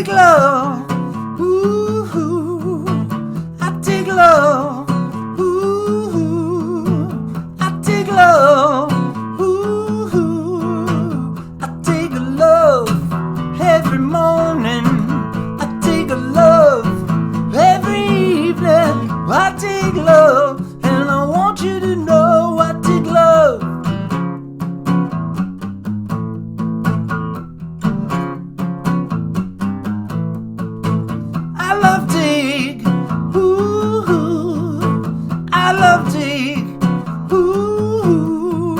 dig love. Ooh, I dig love. Ooh, I dig love. Ooh, I dig love every morning. I dig love every evening. I dig love, and I want you to know I dig love. I love dig. Ooh, I love dig. Ooh,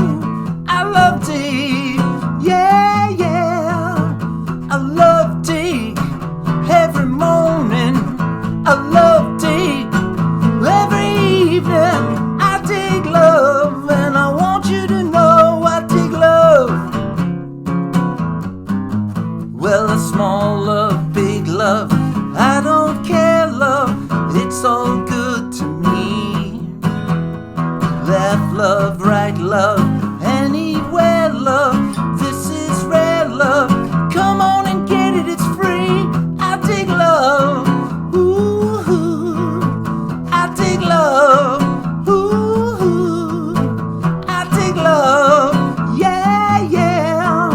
I love dig. Yeah, yeah. I love dig every morning. I love dig every evening. I dig love, and I want you to know I dig love. Well, a small love, big love, I don't care, love, it's all good to me. Left love, right love, anywhere love, this is rare love. Come on and get it, it's free. I dig love. Ooh, I dig love. Ooh, I dig love. Yeah, yeah.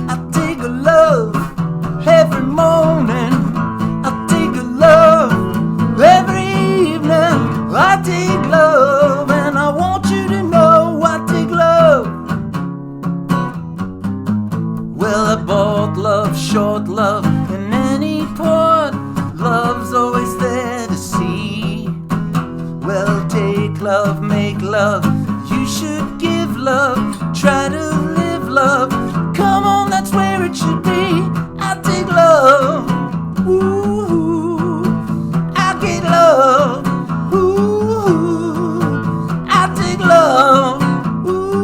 I dig love every morning. I dig love every evening. I dig love, and I want you to know I dig love. Well, I bought love, short love, in any port. Love's always there to see. Well, take love, make love. You should give love. Try to live love. Come on, that's where it should be. I dig love. Ooh, I get love. Ooh, I dig love. Ooh.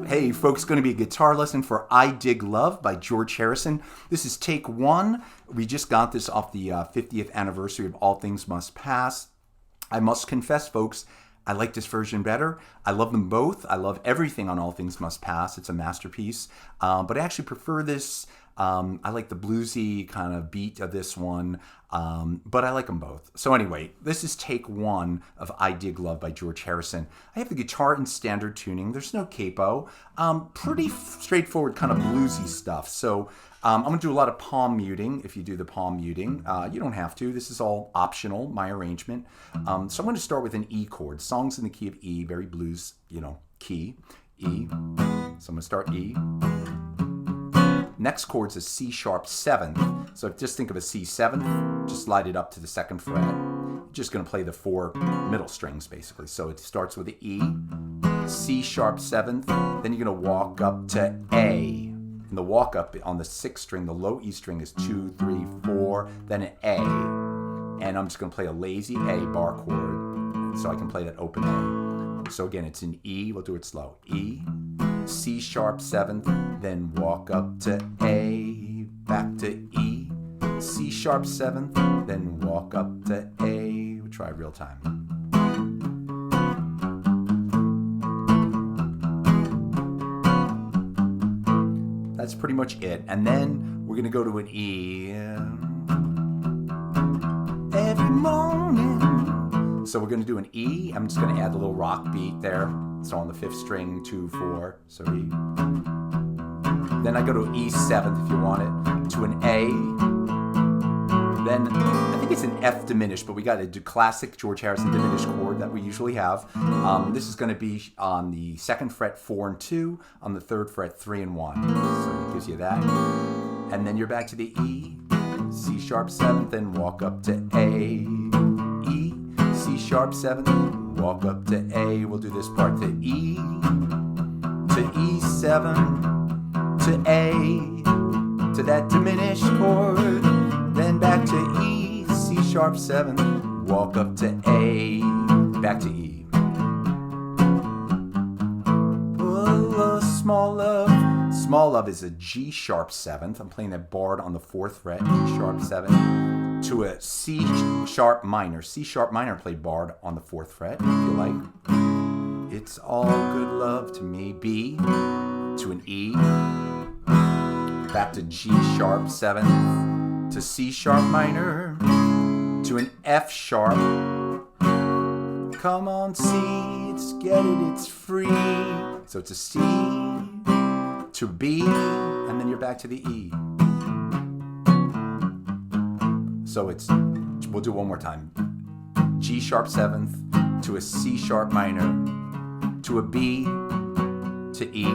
Hey folks, going to be a guitar lesson for I Dig Love by George Harrison. This is take one. We just got this off the 50th anniversary of All Things Must Pass. I must confess, folks, I like this version better. I love them both. I love everything on All Things Must Pass. It's a masterpiece. But I actually prefer this. I like the bluesy kind of beat of this one. But I like them both. So anyway, this is take one of I Dig Love by George Harrison. I have the guitar in standard tuning. There's no capo. Pretty straightforward kind of bluesy stuff. So I'm going to do a lot of palm muting if you do the palm muting. You don't have to. This is all optional, my arrangement. So I'm going to start with an E chord. Songs in the key of E, very blues, key, E. So I'm going to start E. Next chord's a C sharp 7th. So just think of a C 7th, just slide it up to the 2nd fret. You're just going to play the 4 middle strings basically. So it starts with the E, C sharp 7th, then you're going to walk up to A. And the walk up on the 6th string, the low E string is 2, 3, 4, then an A. And I'm just going to play a lazy A bar chord so I can play that open A. So again, it's an E, we'll do it slow. E, C sharp 7th, then walk up to A, back to E, C sharp 7th, then walk up to A. We'll try real time. That's pretty much it. And then we're going to go to an E every morning. So we're going to do an E. I'm just going to add a little rock beat there. So on the 5th string, 2, 4, so E. Then I go to E 7th if you want it, to an A. Then I think it's an F diminished, but we got to do classic George Harrison diminished chord that we usually have. This is going to be on the 2nd fret 4 and 2, on the 3rd fret 3 and 1. So it gives you that. And then you're back to the E, C sharp 7th, and walk up to A. E, C sharp 7th, walk up to A. We'll do this part to E, to E7, to A, to that diminished chord, then back to E, C sharp 7, walk up to A, back to E. Oh, small love. Small love is a G sharp 7th. I'm playing that barred on the 4th fret, G sharp 7, to a C sharp minor. C sharp minor played barred on the 4th fret, if you like. It's all good love to me. B, to an E, back to G sharp 7th, to C sharp minor, to an F sharp. Come on, C, it's get it, it's free. So it's a C, to B, and then you're back to the E. So we'll do one more time. G sharp 7th, to a C sharp minor, to a B, to E,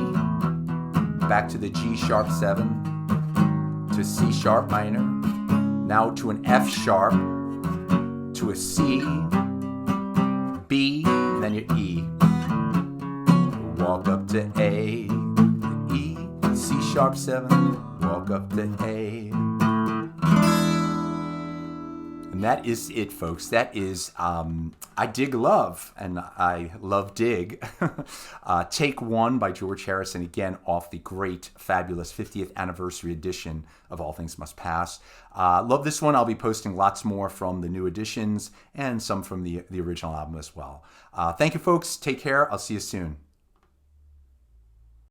back to the G sharp 7, to C sharp minor, now to an F sharp, to a C, B, and then your E. Walk up to A, E, C sharp 7, walk up to A. And that is it, folks. That is I Dig Love, and I love Dig. Take One by George Harrison, again off the great, fabulous 50th anniversary edition of All Things Must Pass. Love this one. I'll be posting lots more from the new editions and some from the original album as well. Thank you, folks. Take care. I'll see you soon.